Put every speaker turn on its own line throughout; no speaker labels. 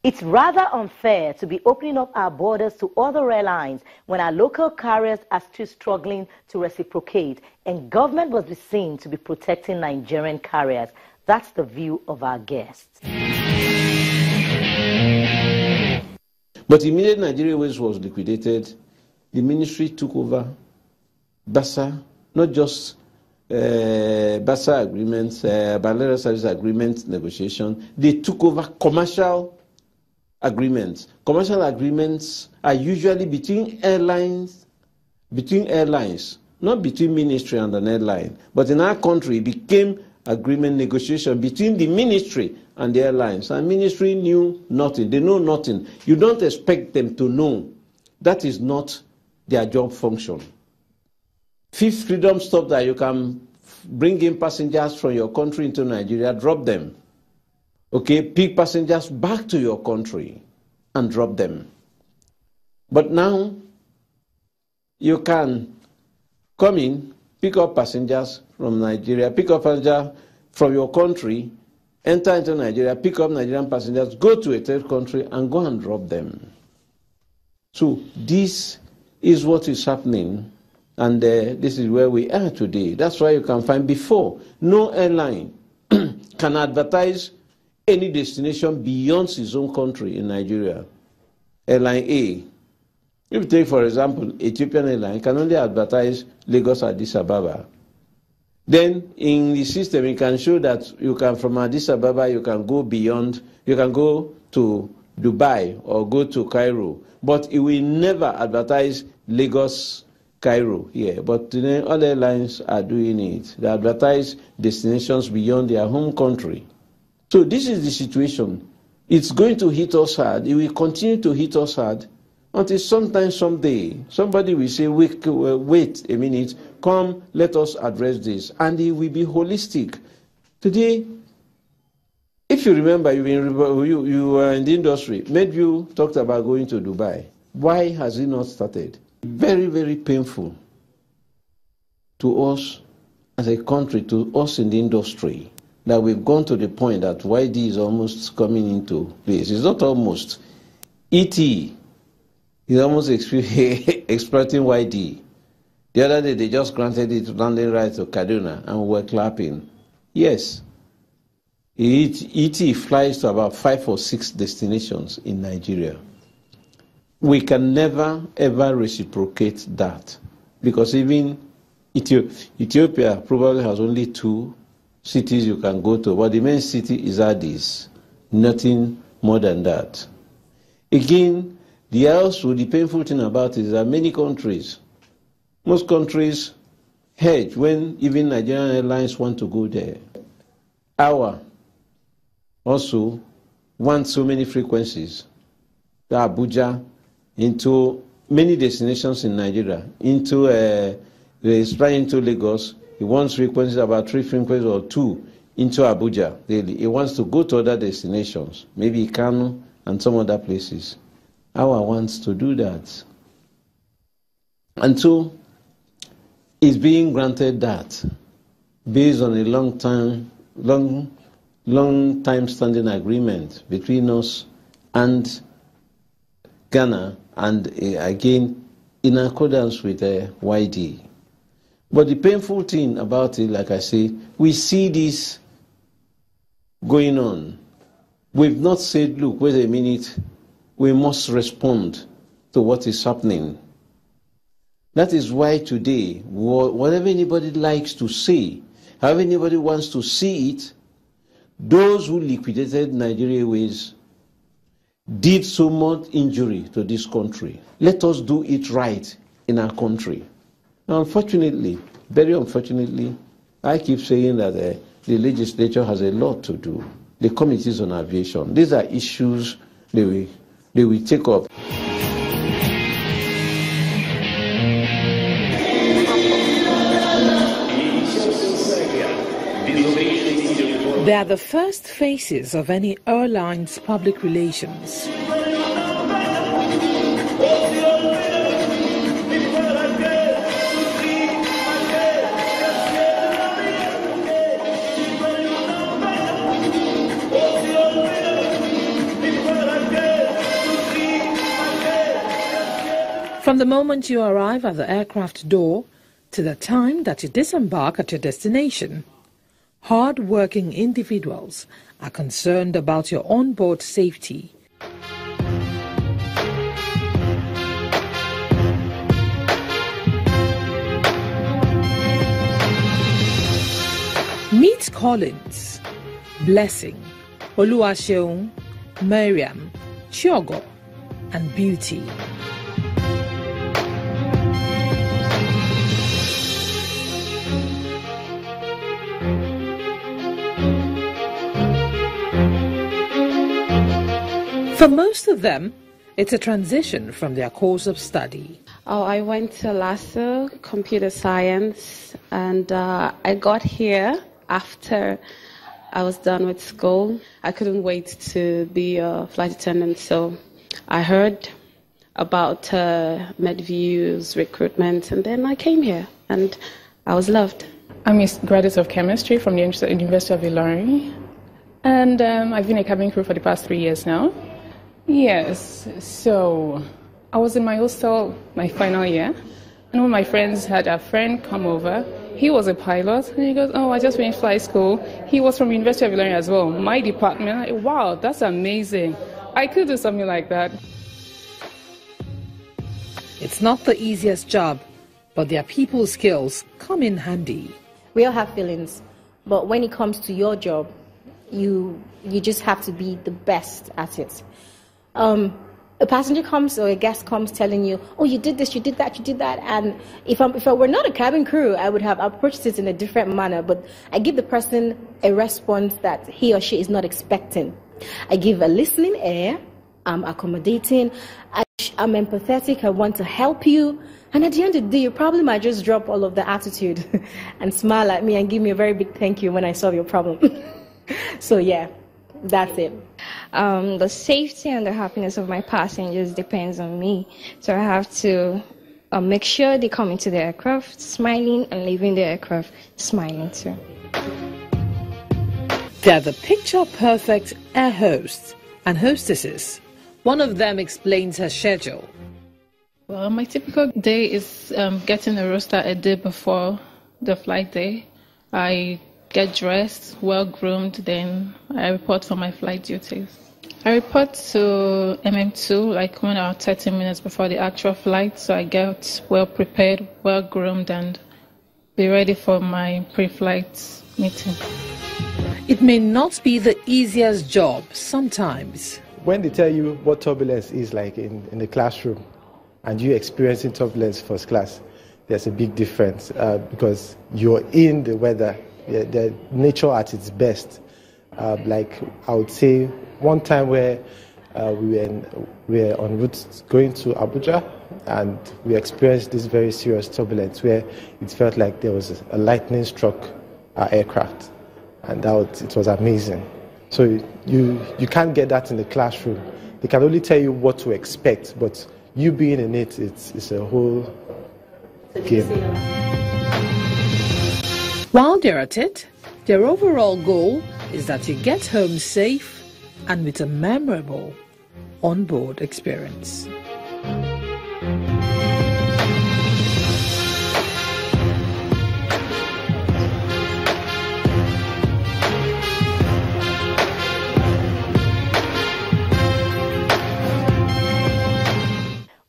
It's rather unfair to be opening up our borders to other airlines when our local carriers are still struggling to reciprocate, and government must be seen to be protecting Nigerian carriers. That's the view of our guests.
But immediately Nigeria Airways was liquidated, the ministry took over BASA, not just BASA agreements, bilateral service agreement negotiation. They took over commercial agreements. Commercial agreements are usually between airlines, not between ministry and an airline. But in our country, it became agreement negotiation between the ministry and the airlines. And ministry knew nothing. They know nothing. You don't expect them to know. That is not their job function. Fifth freedom stop that you can bring in passengers from your country into Nigeria, drop them. Okay, pick passengers back to your country and drop them. But now, you can come in, pick up passengers from Nigeria, pick up passengers from your country, enter into Nigeria, pick up Nigerian passengers, go to a third country and go and drop them. So this is what is happening, and this is where we are today. That's why you can find before, no airline can advertise any destination beyond his own country in Nigeria. Airline A, if you take, for example, Ethiopian Airline, can only advertise Lagos, Addis Ababa. Then in the system, it can show that you can, from Addis Ababa, you can go beyond, you can go to Dubai or go to Cairo. But it will never advertise Lagos, Cairo here. But today, other airlines are doing it. They advertise destinations beyond their home country. So this is the situation. It's going to hit us hard. It will continue to hit us hard until sometime, someday, somebody will say, wait a minute, come, let us address this. And it will be holistic. Today, if you remember, you were in the industry, Medview talked about going to Dubai. Why has it not started? Very, very painful to us as a country, to us in the industry, that we've gone to the point that YD is almost coming into place. It's not almost. ET is almost exploiting YD. The other day, they just granted it landing rights to Kaduna, and we're clapping. Yes. ET flies to about 5 or 6 destinations in Nigeria. We can never, ever reciprocate that, because even Ethiopia probably has only 2 cities you can go to, but the main city is Addis, nothing more than that. Again, the painful thing about it is that many countries, most countries hedge when even Nigerian airlines want to go there. Our also want so many frequencies to Abuja, into many destinations in Nigeria, into Lagos. He wants frequencies, about 3 frequencies or 2 into Abuja daily. He wants to go to other destinations, maybe Kano and some other places. Our wants to do that. And so it's being granted that based on a long time standing agreement between us and Ghana, and again in accordance with YD. But the painful thing about it, like I say, we see this going on. We've not said, look, wait a minute, we must respond to what is happening. That is why today, whatever anybody likes to say, however anybody wants to see it, those who liquidated Nigeria Airways did so much injury to this country. Let us do it right in our country. Now, unfortunately, very unfortunately, I keep saying that the legislature has a lot to do. The committees on aviation, these are issues they will take up.
They are the first faces of any airline's public relations. From the moment you arrive at the aircraft door to the time that you disembark at your destination, hard-working individuals are concerned about your onboard safety. Meet Collins, Blessing, Oluwaseun, Miriam, Chiogo, and Beauty. For most of them, it's a transition from their course of study.
Oh, I went to LASSO, computer science, and I got here after I was done with school. I couldn't wait to be a flight attendant, so I heard about MedView's recruitment, and then I came here, and I was loved.
I'm a graduate of chemistry from the University of Ilorin, and I've been a cabin crew for the past 3 years now. Yes, so I was in my hostel my final year, and when my friends had a friend come over, he was a pilot, and he goes, oh, I just finished flight school. He was from the University of Ilorin as well, my department. I'm like, wow, that's amazing. I could do something like that.
It's not the easiest job, but their people skills come in handy.
We all have feelings, but when it comes to your job, you just have to be the best at it. A passenger comes or a guest comes telling you, oh, you did this, you did that, and if I were not a cabin crew, I would have approached it in a different manner, but I give the person a response that he or she is not expecting. I give a listening ear, I'm accommodating, I'm empathetic, I want to help you, and at the end of the day, you probably might just drop all of the attitude and smile at me and give me a very big thank you when I solve your problem. So yeah, that's it.
The safety and the happiness of my passengers depends on me. So I have to make sure they come into the aircraft smiling and leaving the aircraft smiling too.
They're the picture-perfect air hosts and hostesses. One of them explains her schedule.
Well, my typical day is getting a roster a day before the flight day. I get dressed, well-groomed, then I report for my flight duties. I report to MM2 like 1 hour 30 minutes before the actual flight, so I get well-prepared, well-groomed, and be ready for my pre-flight meeting.
It may not be the easiest job sometimes.
When they tell you what turbulence is like in the classroom and you experiencing turbulence first class, there's a big difference because you're in the weather, the nature at its best. Like I would say one time where we were en route going to Abuja, and we experienced this very serious turbulence where it felt like there was a lightning struck our aircraft, and it was amazing. So you can't get that in the classroom. They can only tell you what to expect, but you being in it, it's a whole game.
While they're at it, their overall goal is that you get home safe and with a memorable onboard experience.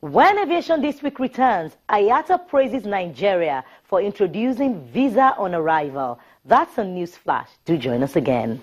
When Aviation This Week returns, IATA praises Nigeria for introducing visa on arrival. That's a news flash. Do join us again.